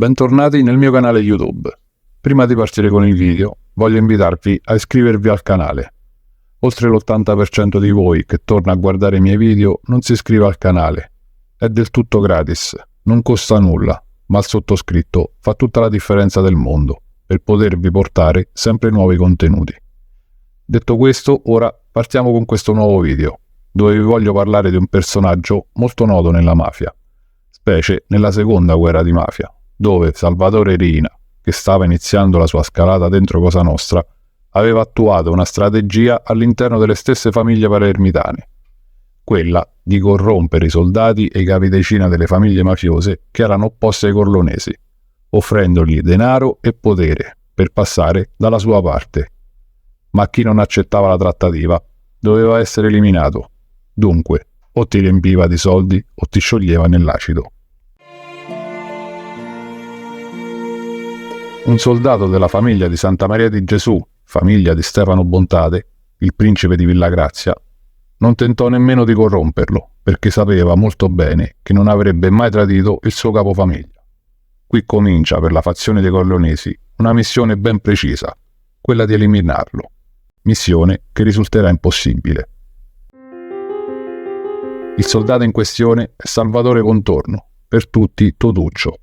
Bentornati nel mio canale YouTube. Prima di partire con il video, voglio invitarvi a iscrivervi al canale. Oltre l'80% di voi che torna a guardare i miei video non si iscrive al canale. È del tutto gratis, non costa nulla, ma il sottoscritto fa tutta la differenza del mondo per potervi portare sempre nuovi contenuti. Detto questo, ora partiamo con questo nuovo video, dove vi voglio parlare di un personaggio molto noto nella mafia, specie nella seconda guerra di mafia, dove Salvatore Riina, che stava iniziando la sua scalata dentro Cosa Nostra, aveva attuato una strategia all'interno delle stesse famiglie palermitane, quella di corrompere i soldati e i capi decina delle famiglie mafiose che erano opposte ai corleonesi, offrendogli denaro e potere per passare dalla sua parte. Ma chi non accettava la trattativa doveva essere eliminato. Dunque, o ti riempiva di soldi o ti scioglieva nell'acido. Un soldato della famiglia di Santa Maria di Gesù, famiglia di Stefano Bontate, il principe di Villagrazia, non tentò nemmeno di corromperlo, perché sapeva molto bene che non avrebbe mai tradito il suo capofamiglia. Qui comincia per la fazione dei corleonesi una missione ben precisa, quella di eliminarlo, missione che risulterà impossibile. Il soldato in questione è Salvatore Contorno, per tutti Totuccio,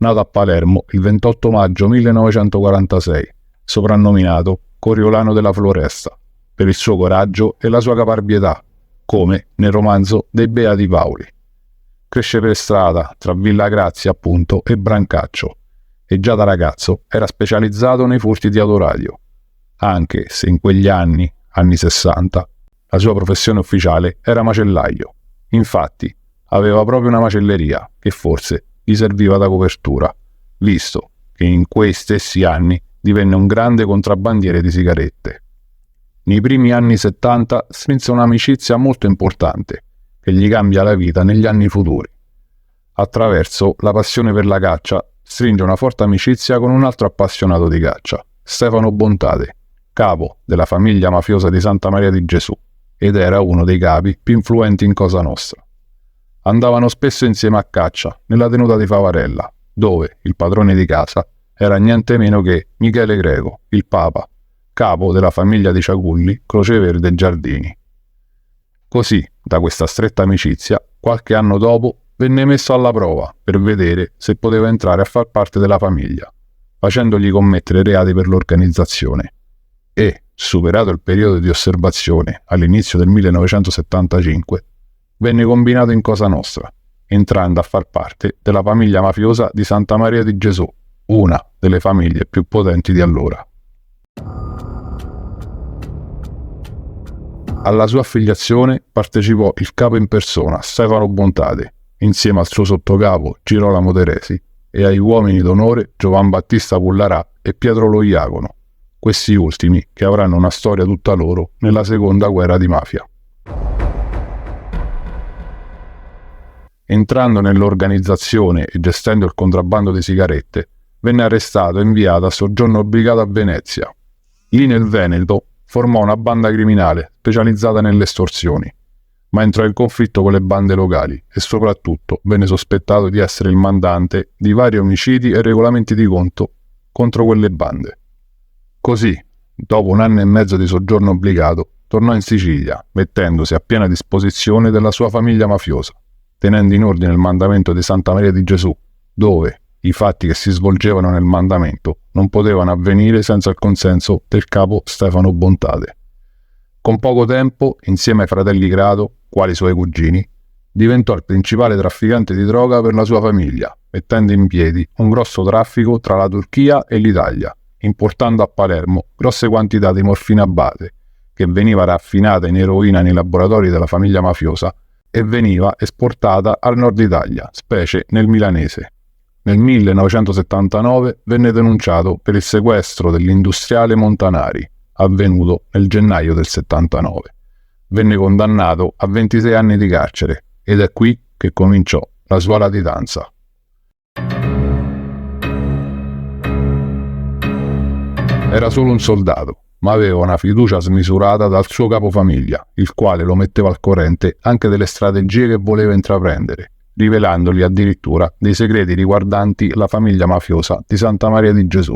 nato a Palermo il 28 maggio 1946, soprannominato Coriolano della Floresta, per il suo coraggio e la sua caparbietà, come nel romanzo dei Beati Paoli. Cresce per strada tra Villagrazia, appunto, e Brancaccio, e già da ragazzo era specializzato nei furti di autoradio, anche se in quegli anni 60, la sua professione ufficiale era macellaio. Infatti, aveva proprio una macelleria che forse gli serviva da copertura, visto che in quei stessi anni divenne un grande contrabbandiere di sigarette. Nei primi anni 70 strinse un'amicizia molto importante che gli cambia la vita negli anni futuri. Attraverso la passione per la caccia stringe una forte amicizia con un altro appassionato di caccia, Stefano Bontate, capo della famiglia mafiosa di Santa Maria di Gesù, ed era uno dei capi più influenti in Cosa Nostra. Andavano spesso insieme a caccia nella tenuta di Favarella, dove il padrone di casa era niente meno che Michele Greco, il Papa, capo della famiglia di Ciagulli, Croceverde Giardini. Così, da questa stretta amicizia, qualche anno dopo venne messo alla prova per vedere se poteva entrare a far parte della famiglia, facendogli commettere reati per l'organizzazione. E, superato il periodo di osservazione all'inizio del 1975, venne combinato in Cosa Nostra, entrando a far parte della famiglia mafiosa di Santa Maria di Gesù, una delle famiglie più potenti di allora. Alla sua affiliazione partecipò il capo in persona, Stefano Bontate, insieme al suo sottocapo Girolamo Teresi e ai uomini d'onore Giovan Battista Pullarà e Pietro Lo Iacono, questi ultimi che avranno una storia tutta loro nella seconda guerra di mafia. Entrando nell'organizzazione e gestendo il contrabbando di sigarette, venne arrestato e inviato a soggiorno obbligato a Venezia. Lì nel Veneto formò una banda criminale specializzata nelle estorsioni, ma entrò in conflitto con le bande locali e soprattutto venne sospettato di essere il mandante di vari omicidi e regolamenti di conto contro quelle bande. Così, dopo 1 anno e mezzo di soggiorno obbligato, tornò in Sicilia, mettendosi a piena disposizione della sua famiglia mafiosa, tenendo in ordine il mandamento di Santa Maria di Gesù, dove i fatti che si svolgevano nel mandamento non potevano avvenire senza il consenso del capo Stefano Bontate. Con poco tempo, insieme ai fratelli Grado, quali suoi cugini, diventò il principale trafficante di droga per la sua famiglia, mettendo in piedi un grosso traffico tra la Turchia e l'Italia, importando a Palermo grosse quantità di morfina base, che veniva raffinata in eroina nei laboratori della famiglia mafiosa e veniva esportata al nord Italia, specie nel milanese. Nel 1979 venne denunciato per il sequestro dell'industriale Montanari, avvenuto nel gennaio del 79. Venne condannato a 26 anni di carcere ed è qui che cominciò la sua latitanza. Era solo un soldato, ma aveva una fiducia smisurata dal suo capofamiglia, il quale lo metteva al corrente anche delle strategie che voleva intraprendere, rivelandogli addirittura dei segreti riguardanti la famiglia mafiosa di Santa Maria di Gesù.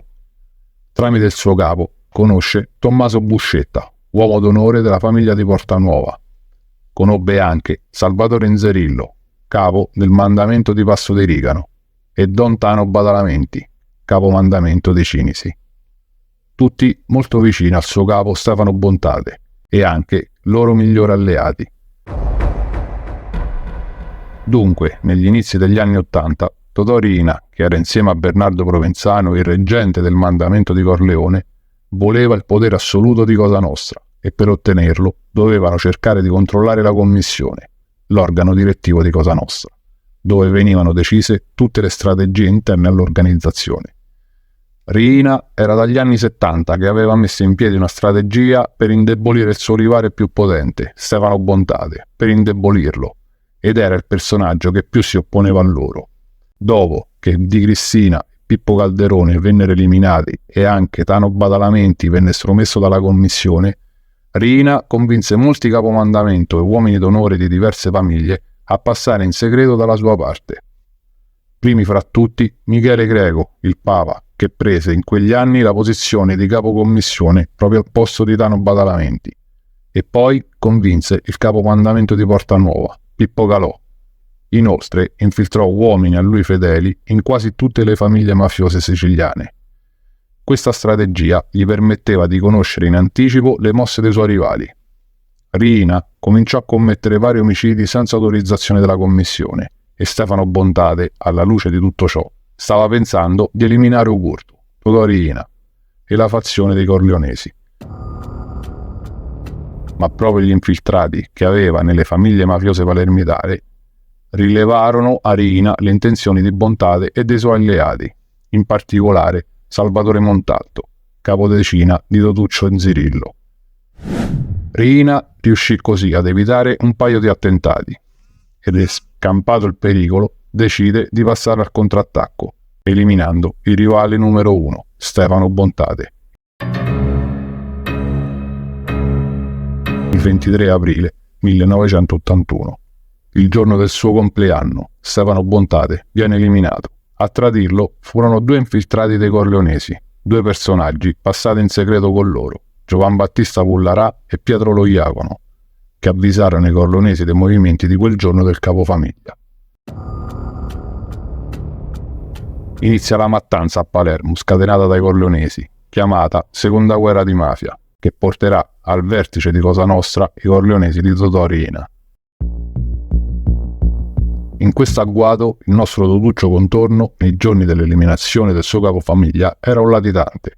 Tramite il suo capo conosce Tommaso Buscetta, uomo d'onore della famiglia di Portanuova. Conobbe anche Salvatore Inzerillo, capo del mandamento di Passo di Rigano, e Don Tano Badalamenti, capo mandamento dei Cinisi. Tutti molto vicini al suo capo Stefano Bontate e anche loro migliori alleati. Dunque, negli inizi degli anni '80, Totò Riina, che era insieme a Bernardo Provenzano il reggente del mandamento di Corleone, voleva il potere assoluto di Cosa Nostra e per ottenerlo dovevano cercare di controllare la commissione, l'organo direttivo di Cosa Nostra, dove venivano decise tutte le strategie interne all'organizzazione. Riina era dagli anni '70 che aveva messo in piedi una strategia per indebolire il suo rivale più potente, Stefano Bontate, per indebolirlo, ed era il personaggio che più si opponeva a loro. Dopo che Di Cristina e Pippo Calderone vennero eliminati e anche Tano Badalamenti venne estromesso dalla commissione, Riina convinse molti capomandamento e uomini d'onore di diverse famiglie a passare in segreto dalla sua parte. Primi fra tutti Michele Greco, il Papa, che prese in quegli anni la posizione di capocommissione proprio al posto di Tano Badalamenti, e poi convinse il capomandamento di Portanuova, Pippo Calò. Inoltre infiltrò uomini a lui fedeli in quasi tutte le famiglie mafiose siciliane. Questa strategia gli permetteva di conoscere in anticipo le mosse dei suoi rivali. Riina cominciò a commettere vari omicidi senza autorizzazione della commissione e Stefano Bontate, alla luce di tutto ciò, stava pensando di eliminare Ugurtu, Totò Riina e la fazione dei Corleonesi. Ma proprio gli infiltrati che aveva nelle famiglie mafiose palermitane rilevarono a Riina le intenzioni di Bontate e dei suoi alleati, in particolare Salvatore Montalto, capodecina di Totuccio Inzerillo. Riina riuscì così ad evitare un paio di attentati ed, scampato il pericolo, decide di passare al contrattacco, eliminando il rivale numero 1, Stefano Bontate. Il 23 aprile 1981, il giorno del suo compleanno, Stefano Bontate viene eliminato. A tradirlo furono 2 infiltrati dei Corleonesi, 2 personaggi passati in segreto con loro, Giovan Battista Pullarà e Pietro Lo Iacono, che avvisarono i Corleonesi dei movimenti di quel giorno del capofamiglia. Inizia la mattanza a Palermo scatenata dai Corleonesi, chiamata Seconda Guerra di Mafia, che porterà al vertice di Cosa Nostra i Corleonesi di Totò Riina. In questo agguato il nostro Totuccio Contorno, nei giorni dell'eliminazione del suo capofamiglia, era un latitante,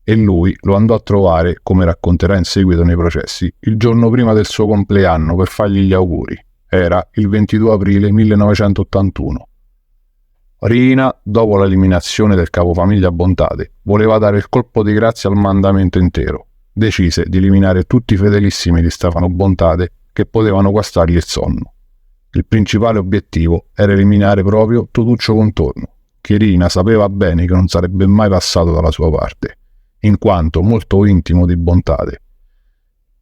e lui lo andò a trovare, come racconterà in seguito nei processi, il giorno prima del suo compleanno per fargli gli auguri. Era il 22 aprile 1981. Riina, dopo l'eliminazione del capofamiglia Bontate, voleva dare il colpo di grazia al mandamento intero. Decise di eliminare tutti i fedelissimi di Stefano Bontate che potevano guastargli il sonno. Il principale obiettivo era eliminare proprio Totuccio Contorno, che Riina sapeva bene che non sarebbe mai passato dalla sua parte, in quanto molto intimo di Bontate,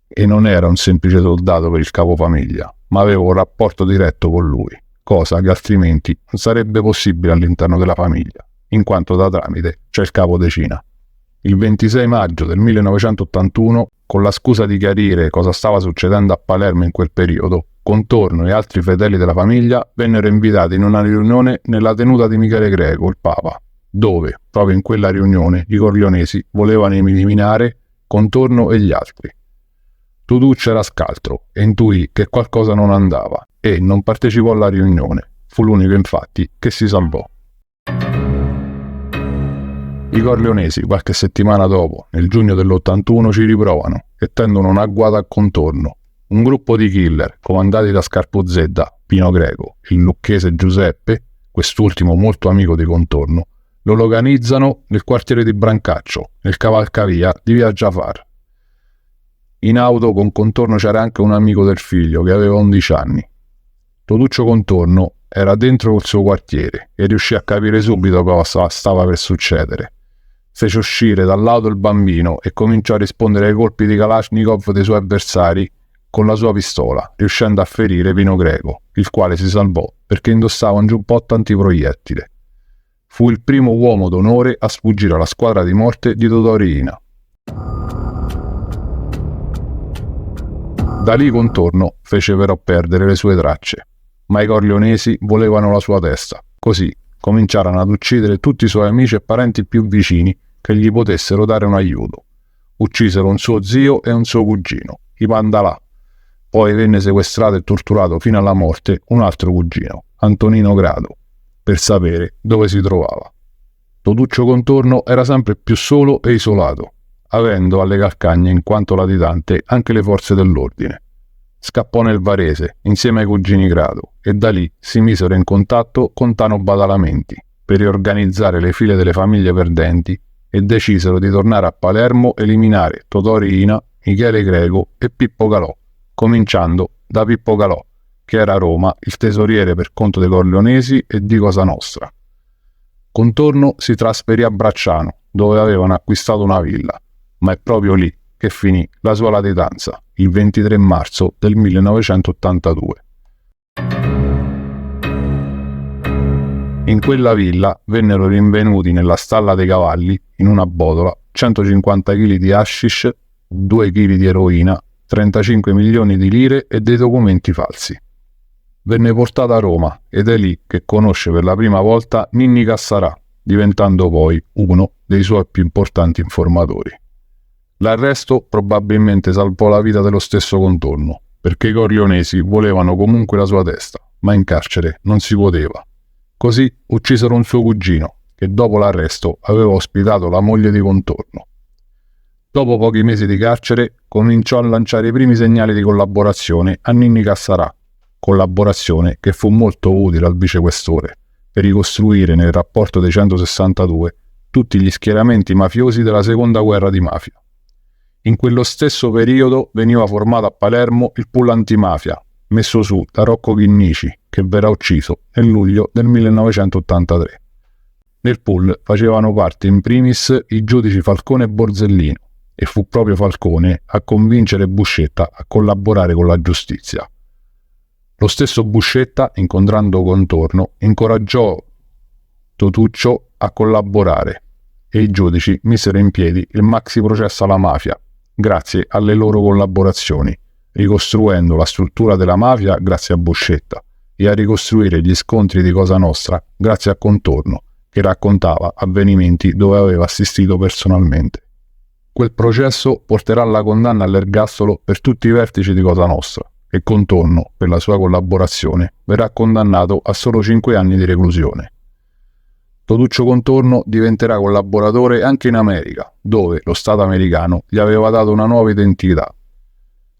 e non era un semplice soldato per il capofamiglia, ma aveva un rapporto diretto con lui, cosa che altrimenti non sarebbe possibile all'interno della famiglia, in quanto da tramite c'è il capodecina. Il 26 maggio del 1981, con la scusa di chiarire cosa stava succedendo a Palermo in quel periodo, Contorno e altri fedeli della famiglia vennero invitati in una riunione nella tenuta di Michele Greco, il Papa, dove, proprio in quella riunione, i Corleonesi volevano eliminare Contorno e gli altri. Totuccio era scaltro e intuì che qualcosa non andava e non partecipò alla riunione. Fu l'unico, infatti, che si salvò. I Corleonesi, qualche settimana dopo, nel giugno dell'81, ci riprovano e tendono un agguato a Contorno. Un gruppo di killer, comandati da Scarpo Zedda, Pino Greco, il lucchese Giuseppe, quest'ultimo molto amico di Contorno, lo organizzano nel quartiere di Brancaccio, nel cavalcavia di via Giafar. In auto con Contorno c'era anche un amico del figlio che aveva 11 anni. Totuccio Contorno era dentro col suo quartiere e riuscì a capire subito cosa stava per succedere. Fece uscire dall'auto il bambino e cominciò a rispondere ai colpi di Kalashnikov dei suoi avversari con la sua pistola, riuscendo a ferire Pino Greco, il quale si salvò perché indossava un giubbotto antiproiettile. Fu il primo uomo d'onore a sfuggire alla squadra di morte di Totò Riina. Da lì Contorno fece però perdere le sue tracce, ma i corleonesi volevano la sua testa. Così cominciarono ad uccidere tutti i suoi amici e parenti più vicini che gli potessero dare un aiuto. Uccisero un suo zio e un suo cugino, i Pandalà. Poi venne sequestrato e torturato fino alla morte un altro cugino, Antonino Grado, per sapere dove si trovava. Totuccio Contorno era sempre più solo e isolato, avendo alle calcagne in quanto latitante anche le forze dell'ordine. Scappò nel Varese insieme ai cugini Grado e da lì si misero in contatto con Tano Badalamenti per riorganizzare le file delle famiglie perdenti e decisero di tornare a Palermo e eliminare Totò Riina, Michele Greco e Pippo Calò, cominciando da Pippo Calò, che era a Roma il tesoriere per conto dei Corleonesi e di Cosa Nostra. Contorno si trasferì a Bracciano, dove avevano acquistato una villa, ma è proprio lì che finì la sua latitanza, il 23 marzo del 1982. In quella villa vennero rinvenuti nella stalla dei cavalli, in una botola, 150 kg di hashish, 2 kg di eroina, 35 milioni di lire e dei documenti falsi. Venne portata a Roma ed è lì che conosce per la prima volta Ninni Cassarà, diventando poi uno dei suoi più importanti informatori. L'arresto probabilmente salvò la vita dello stesso Contorno, perché i corleonesi volevano comunque la sua testa, ma in carcere non si poteva. Così uccisero un suo cugino, che dopo l'arresto aveva ospitato la moglie di Contorno. Dopo pochi mesi di carcere cominciò a lanciare i primi segnali di collaborazione a Ninni Cassarà, collaborazione che fu molto utile al vicequestore per ricostruire nel rapporto dei 162 tutti gli schieramenti mafiosi della seconda guerra di mafia. In quello stesso periodo veniva formato a Palermo il pool antimafia, messo su da Rocco Chinnici, che verrà ucciso nel luglio del 1983. Nel pool facevano parte in primis i giudici Falcone e Borsellino, e fu proprio Falcone a convincere Buscetta a collaborare con la giustizia. Lo stesso Buscetta, incontrando Contorno, incoraggiò Totuccio a collaborare e i giudici misero in piedi il maxi processo alla mafia, grazie alle loro collaborazioni, ricostruendo la struttura della mafia grazie a Buscetta e a ricostruire gli scontri di Cosa Nostra grazie a Contorno, che raccontava avvenimenti dove aveva assistito personalmente. Quel processo porterà alla condanna all'ergastolo per tutti i vertici di Cosa Nostra e Contorno, per la sua collaborazione, verrà condannato a solo 5 anni di reclusione. Totuccio Contorno diventerà collaboratore anche in America, dove lo Stato americano gli aveva dato una nuova identità.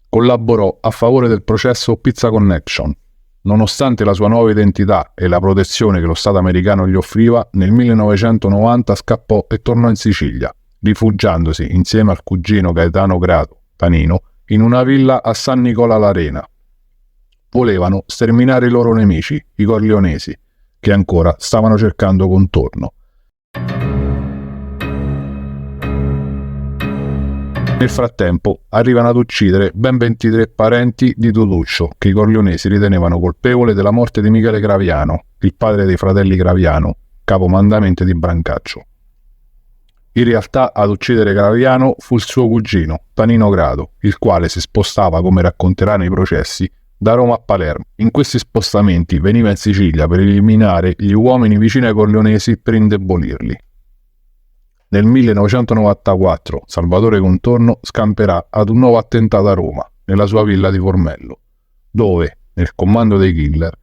Collaborò a favore del processo Pizza Connection. Nonostante la sua nuova identità e la protezione che lo Stato americano gli offriva, nel 1990 scappò e tornò in Sicilia, rifugiandosi insieme al cugino Gaetano Grado, Tanino, in una villa a San Nicola l'Arena. Volevano sterminare i loro nemici, i corleonesi, che ancora stavano cercando Contorno. Nel frattempo arrivano ad uccidere ben 23 parenti di Totuccio, che i corleonesi ritenevano colpevole della morte di Michele Graviano, il padre dei fratelli Graviano, capomandamento di Brancaccio. In realtà ad uccidere Graviano fu il suo cugino, Tanino Grado, il quale si spostava, come racconterà nei processi, da Roma a Palermo. In questi spostamenti veniva in Sicilia per eliminare gli uomini vicini ai corleonesi per indebolirli. Nel 1994 Salvatore Contorno scamperà ad un nuovo attentato a Roma, nella sua villa di Formello, dove, nel comando dei killer,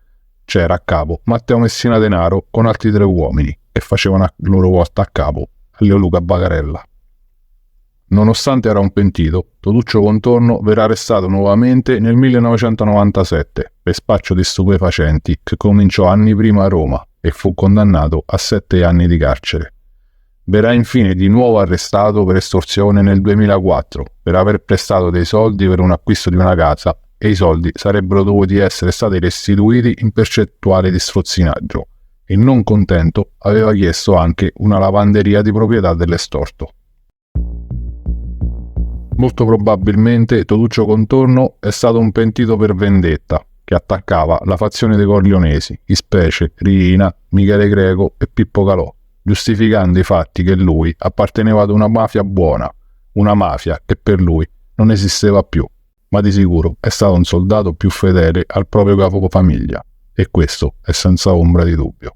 c'era a capo Matteo Messina Denaro con altri 3 uomini che facevano a loro volta a capo Leo Luca Bagarella. Nonostante era un pentito, Totuccio Contorno verrà arrestato nuovamente nel 1997 per spaccio di stupefacenti che cominciò anni prima a Roma e fu condannato a 7 anni di carcere. Verrà infine di nuovo arrestato per estorsione nel 2004 per aver prestato dei soldi per un acquisto di una casa e i soldi sarebbero dovuti essere stati restituiti in percentuale di strozzinaggio e non contento aveva chiesto anche una lavanderia di proprietà dell'estorto. Molto probabilmente Totuccio Contorno è stato un pentito per vendetta che attaccava la fazione dei Corleonesi, in specie Riina, Michele Greco e Pippo Calò, giustificando i fatti che lui apparteneva ad una mafia buona, una mafia che per lui non esisteva più, ma di sicuro è stato un soldato più fedele al proprio capofamiglia, e questo è senza ombra di dubbio.